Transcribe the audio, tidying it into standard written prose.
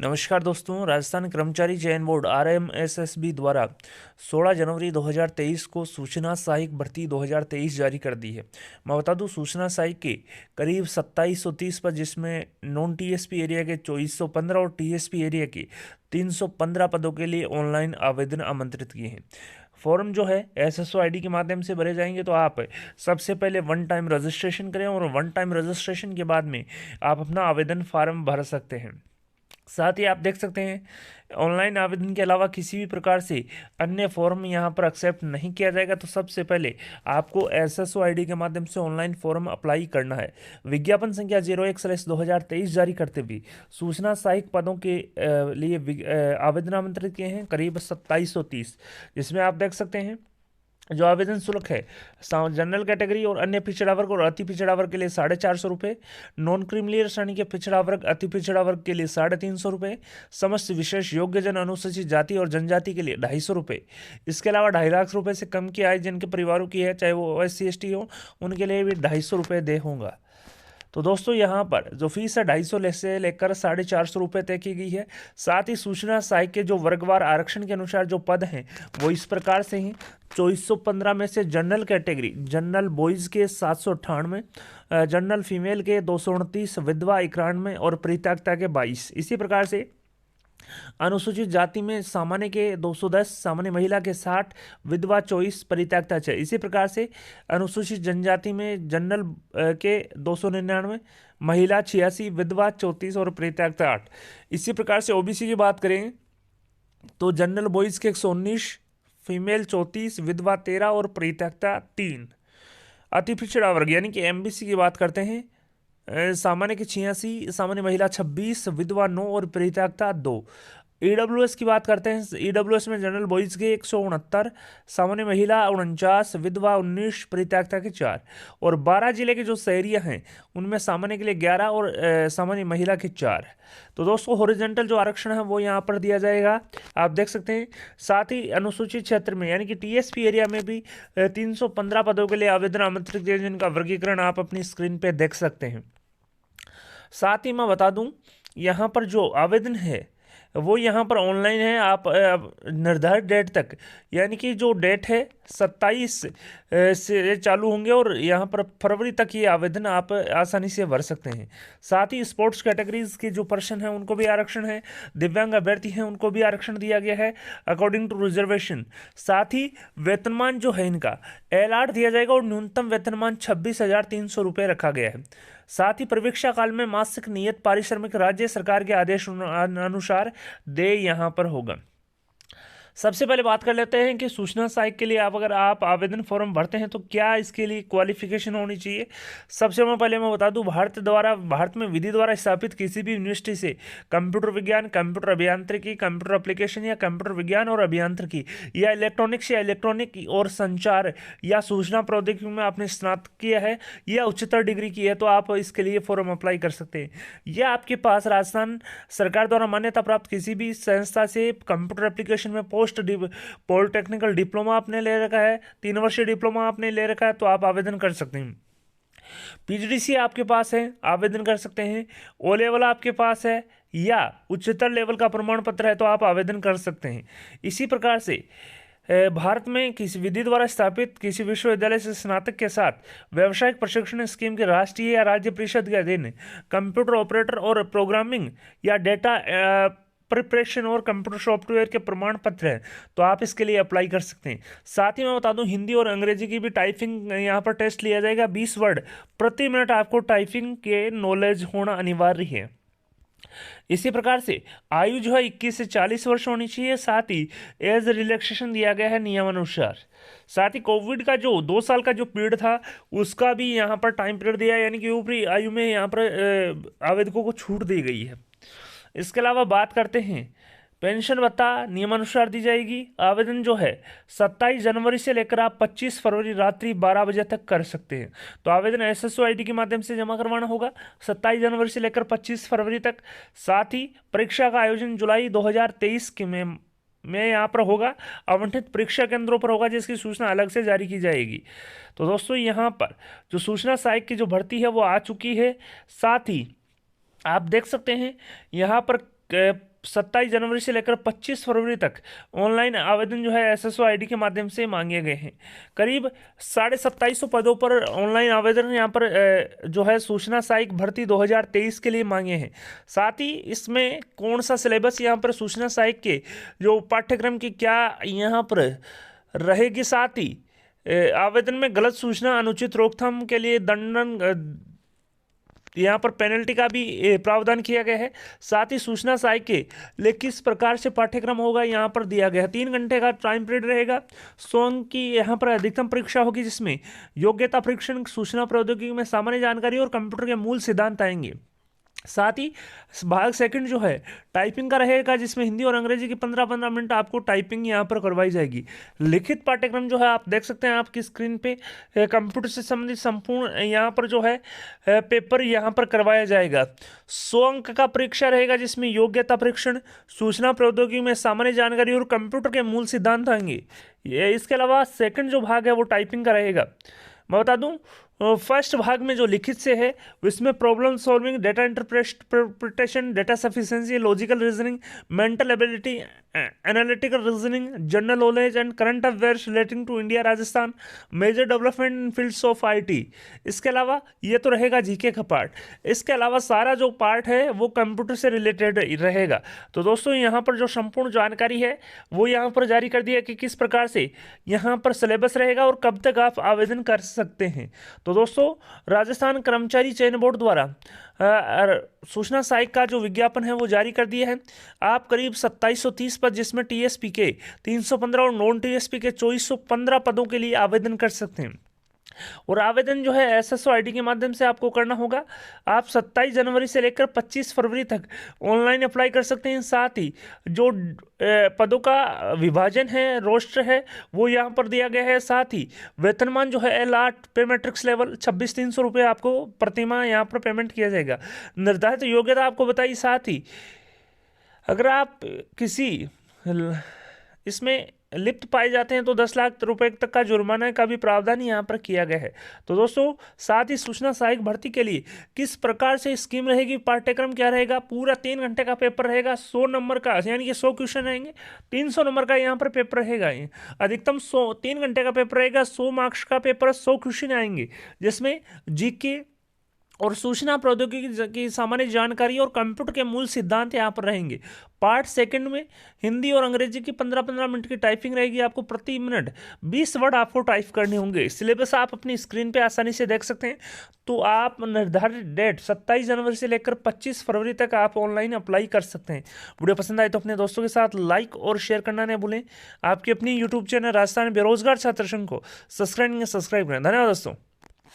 नमस्कार दोस्तों, राजस्थान कर्मचारी चयन बोर्ड RMSSB द्वारा 16 जनवरी 2023 को सूचना सहायक भर्ती 2023 जारी कर दी है। मैं बता दूं, सूचना सहायक के करीब 2730 पद, जिसमें नॉन TSP एरिया के 2415 और TSP एरिया के 315 पदों के लिए ऑनलाइन आवेदन आमंत्रित किए हैं। फॉर्म जो है SSO ID के माध्यम से भरे जाएंगे। तो आप सबसे पहले वन टाइम रजिस्ट्रेशन करें और वन टाइम रजिस्ट्रेशन के बाद में आप अपना आवेदन फॉर्म भर सकते हैं। साथ ही आप देख सकते हैं ऑनलाइन आवेदन के अलावा किसी भी प्रकार से अन्य फॉर्म यहाँ पर एक्सेप्ट नहीं किया जाएगा। तो सबसे पहले आपको SSO ID के माध्यम से ऑनलाइन फॉर्म अप्लाई करना है। विज्ञापन संख्या 01/2023 जारी करते हुए सूचना सहायक पदों के लिए आवेदन आमंत्रित किए हैं करीब 2730, जिसमें आप देख सकते हैं जो आवेदन शुल्क है जनरल कैटेगरी और अन्य पिछड़ा वर्ग और अति पिछड़ा वर्ग के लिए 450 रुपये, नॉन क्रीमिलियर श्रेणी के पिछड़ा वर्ग अति पिछड़ा वर्ग के लिए 350 रुपये, समस्त विशेष योग्यजन अनुसूचित जाति और जनजाति के लिए 250 रुपये। इसके अलावा 2.5 लाख रुपये से कम की आय जिनके परिवारों की है, चाहे वो SC/ST हो, उनके लिए भी 250 रुपये दे होगा। तो दोस्तों यहाँ पर जो फीस है 250 से लेकर 450 रुपये तय की गई है। साथ ही सूचना सहायक के जो वर्गवार आरक्षण के अनुसार जो पद हैं वो इस प्रकार से हैं। 2415 में से जनरल कैटेगरी जनरल बॉयज़ के 798, जनरल फीमेल के 229, विधवा 91 और परित्यक्ता के 22। इसी प्रकार से अनुसूचित जाति में सामान्य के 210, सामान्य महिला के 60, विधवा 24, परित्यक्ता 6। इसी प्रकार से अनुसूचित जनजाति में जनरल के 299, महिला 86, विधवा 34 और परित्यक्ता 8। इसी प्रकार से OBC की बात करें तो जनरल बॉयज़ के 119, फीमेल 34, विधवा 13 और परित्यक्ता 3। अति पिछड़ा वर्ग यानी कि MBC की बात करते हैं, सामान्य के 86, सामान्य महिला 26, विधवा 9 और परित्यक्ता 2। EWS की बात करते हैं। EWS में जनरल बॉयज़ के 169, सामान्य महिला 49, विधवा 19, परित्यक्ता के 4। और 12 जिले के जो शहरिया हैं उनमें सामान्य के लिए 11 और सामान्य महिला के 4। तो दोस्तों हॉरिजॉन्टल जो आरक्षण है वो यहाँ पर दिया जाएगा, आप देख सकते हैं। साथ ही अनुसूचित क्षेत्र में यानी कि TSP एरिया में भी 315 पदों के लिए आवेदन आमंत्रित किए, जिनका वर्गीकरण आप अपनी स्क्रीन पे देख सकते हैं। साथ ही मैं बता दूं, यहाँ पर जो आवेदन है वो यहाँ पर ऑनलाइन है। आप निर्धारित डेट तक यानी कि जो डेट है 27 से चालू होंगे और यहाँ पर फरवरी तक ये आवेदन आप आसानी से भर सकते हैं। साथ ही स्पोर्ट्स कैटेगरीज के जो पर्सन हैं उनको भी आरक्षण है, दिव्यांग अभ्यर्थी हैं उनको भी आरक्षण दिया गया है अकॉर्डिंग टू रिजर्वेशन। साथ ही वेतनमान जो है इनका LR दिया जाएगा और न्यूनतम वेतनमान 26,300 रुपये रखा गया है। साथ ही परीक्षा काल में मासिक नियत पारिश्रमिक राज्य सरकार के आदेश अनुसार दे यहाँ पर होगा। सबसे पहले बात कर लेते हैं कि सूचना सहायक के लिए अगर आप आवेदन फॉर्म भरते हैं तो क्या इसके लिए क्वालिफिकेशन होनी चाहिए। सबसे पहले मैं बता दूं, भारत में विधि द्वारा स्थापित किसी भी यूनिवर्सिटी से कंप्यूटर विज्ञान, कंप्यूटर अभियांत्रिकी, कंप्यूटर एप्लीकेशन या कंप्यूटर विज्ञान और अभियांत्रिकी या इलेक्ट्रॉनिक्स या इलेक्ट्रॉनिक और संचार या सूचना प्रौद्योगिकी में आपने स्नातक किया है या उच्चतर डिग्री की है तो आप इसके लिए फॉर्म अप्लाई कर सकते हैं। या आपके पास राजस्थान सरकार द्वारा मान्यता प्राप्त किसी भी संस्था से कंप्यूटर एप्लीकेशन में पॉलिटेक्निकल डिप्लोमा आपने ले रखा है, 3 वर्षीय डिप्लोमा आपने ले रखा है तो आप आवेदन कर सकते हैं। PGDC आपके पास है, आवेदन कर सकते हैं। O लेवल आपके पास है या उच्चतर लेवल का प्रमाण पत्र है तो आप आवेदन कर सकते हैं। इसी प्रकार से भारत में किसी विधि द्वारा स्थापित किसी विश्वविद्यालय से स्नातक के साथ व्यावसायिक प्रशिक्षण स्कीम के राष्ट्रीय या राज्य परिषद के अधीन कंप्यूटर ऑपरेटर और प्रोग्रामिंग या डेटा प्रिपरेशन और कंप्यूटर सॉफ्टवेयर के प्रमाण पत्र हैं तो आप इसके लिए अप्लाई कर सकते हैं। साथ ही मैं बता दूं, हिंदी और अंग्रेजी की भी टाइपिंग यहाँ पर टेस्ट लिया जाएगा। 20 वर्ड प्रति मिनट आपको टाइपिंग के नॉलेज होना अनिवार्य है। इसी प्रकार से आयु जो है 21 से 40 वर्ष होनी चाहिए। साथ ही एज रिलैक्सेशन दिया गया है नियमानुसार। साथ ही कोविड का जो 2 साल का जो पीरियड था उसका भी यहाँ पर टाइम पीरियड दिया है, यानी कि ऊपरी आयु में यहाँ पर आवेदकों को छूट दी गई है। इसके अलावा बात करते हैं पेंशन भत्ता नियमानुसार दी जाएगी। आवेदन जो है 27 जनवरी से लेकर आप 25 फरवरी रात्रि 12 बजे तक कर सकते हैं। तो आवेदन SSO ID के माध्यम से जमा करवाना होगा 27 जनवरी से लेकर 25 फरवरी तक। साथ ही परीक्षा का आयोजन जुलाई 2023 के में यहाँ पर होगा, आवंटित परीक्षा केंद्रों पर होगा, जिसकी सूचना अलग से जारी की जाएगी। तो दोस्तों यहाँ पर जो सूचना सहायक की जो भर्ती है वो आ चुकी है। साथ ही आप देख सकते हैं यहाँ पर 27 जनवरी से लेकर 25 फरवरी तक ऑनलाइन आवेदन जो है SSO ID के माध्यम से मांगे गए हैं। करीब 2750 पदों पर ऑनलाइन आवेदन यहाँ पर जो है सूचना सहायक भर्ती 2023 के लिए मांगे हैं। साथ ही इसमें कौन सा सिलेबस यहाँ पर सूचना सहायक के जो पाठ्यक्रम की क्या यहाँ पर रहेगी, साथ ही आवेदन में गलत सूचना अनुचित रोकथाम के लिए दंडन यहाँ पर पेनल्टी का भी प्रावधान किया गया है। साथ ही सूचना सहायक के लिए किस प्रकार से पाठ्यक्रम होगा यहाँ पर दिया गया है। 3 घंटे का टाइम पीरियड रहेगा। 100 अंक की यहाँ पर अधिकतम परीक्षा होगी, जिसमें योग्यता परीक्षण, सूचना प्रौद्योगिकी में सामान्य जानकारी और कंप्यूटर के मूल सिद्धांत आएंगे। साथ ही भाग सेकंड जो है टाइपिंग का रहेगा, जिसमें हिंदी और अंग्रेजी की 15-15 मिनट आपको टाइपिंग यहाँ पर करवाई जाएगी। लिखित पाठ्यक्रम जो है आप देख सकते हैं आपकी स्क्रीन पे, कंप्यूटर से संबंधित संपूर्ण यहाँ पर जो है पेपर यहाँ पर करवाया जाएगा। 100 अंक का परीक्षा रहेगा, जिसमें योग्यता परीक्षण, सूचना प्रौद्योगिकी में सामान्य जानकारी और कंप्यूटर के मूल सिद्धांत आएंगे। इसके अलावा सेकंड जो भाग है वो टाइपिंग का रहेगा। मैं बता दूं, फर्स्ट भाग में जो लिखित से है उसमें problem solving, data interpretation, data sufficiency, logical reasoning, mental ability, analytical reasoning, general knowledge and current affairs relating to India, Rajasthan, major development in fields of IT। इसके अलावा ये तो रहेगा जीके का पार्ट। इसके अलावा सारा जो पार्ट है वो कंप्यूटर से रिलेटेड रहेगा। तो दोस्तों यहाँ पर जो संपूर्ण जानकारी है वो यहाँ पर जारी कर दिया कि किस प्रकार से यहाँ पर सिलेबस रहेगा और कब तक आप आवेदन कर सकते हैं। तो दोस्तों राजस्थान कर्मचारी चयन बोर्ड द्वारा सूचना सहायक का जो विज्ञापन है वो जारी कर दिया है। आप करीब 2730 पद, जिसमें TSP के 315 और नॉन TSP के 2415 पदों के लिए आवेदन कर सकते हैं। और आवेदन जो है SSO ID के माध्यम से आपको करना होगा। आप 27 जनवरी से लेकर 25 फरवरी तक ऑनलाइन अप्लाई कर सकते हैं। साथ ही जो पदों का विभाजन है, रोस्टर है, वो यहाँ पर दिया गया है। साथ ही वेतनमान जो है L8 पे मैट्रिक्स लेवल 26,300 रुपये आपको प्रतिमाह यहाँ पर पेमेंट किया जाएगा। निर्धारित योग्यता आपको बताई। साथ ही अगर आप किसी इसमें लिप्त पाए जाते हैं तो 10 लाख रुपए तक का जुर्माना का भी प्रावधान यहाँ पर किया गया है। तो दोस्तों साथ ही सूचना सहायक भर्ती के लिए किस प्रकार से स्कीम रहेगी, पाठ्यक्रम क्या रहेगा, पूरा 3 घंटे का पेपर रहेगा। 100 नंबर का, यानी कि 100 क्वेश्चन रहेंगे। 300 नंबर का यहाँ पर पेपर रहेगा। अधिकतम 3 घंटे का पेपर रहेगा। 100 मार्क्स का पेपर, 100 क्वेश्चन आएंगे, जिसमें GK और सूचना प्रौद्योगिकी की सामान्य जानकारी और कंप्यूटर के मूल सिद्धांत यहाँ पर रहेंगे। पार्ट सेकंड में हिंदी और अंग्रेजी की 15-15 मिनट की टाइपिंग रहेगी। आपको प्रति मिनट 20 वर्ड आपको टाइप करने होंगे। सिलेबस आप अपनी स्क्रीन पे आसानी से देख सकते हैं। तो आप निर्धारित डेट 27 जनवरी से लेकर 25 फरवरी तक आप ऑनलाइन अप्लाई कर सकते हैं। वीडियो पसंद आए तो अपने दोस्तों के साथ लाइक और शेयर करना न भूलें। आपकी अपनी यूट्यूब चैनल राजस्थान बेरोजगार छात्र संघ को सब्सक्राइब करें। धन्यवाद दोस्तों।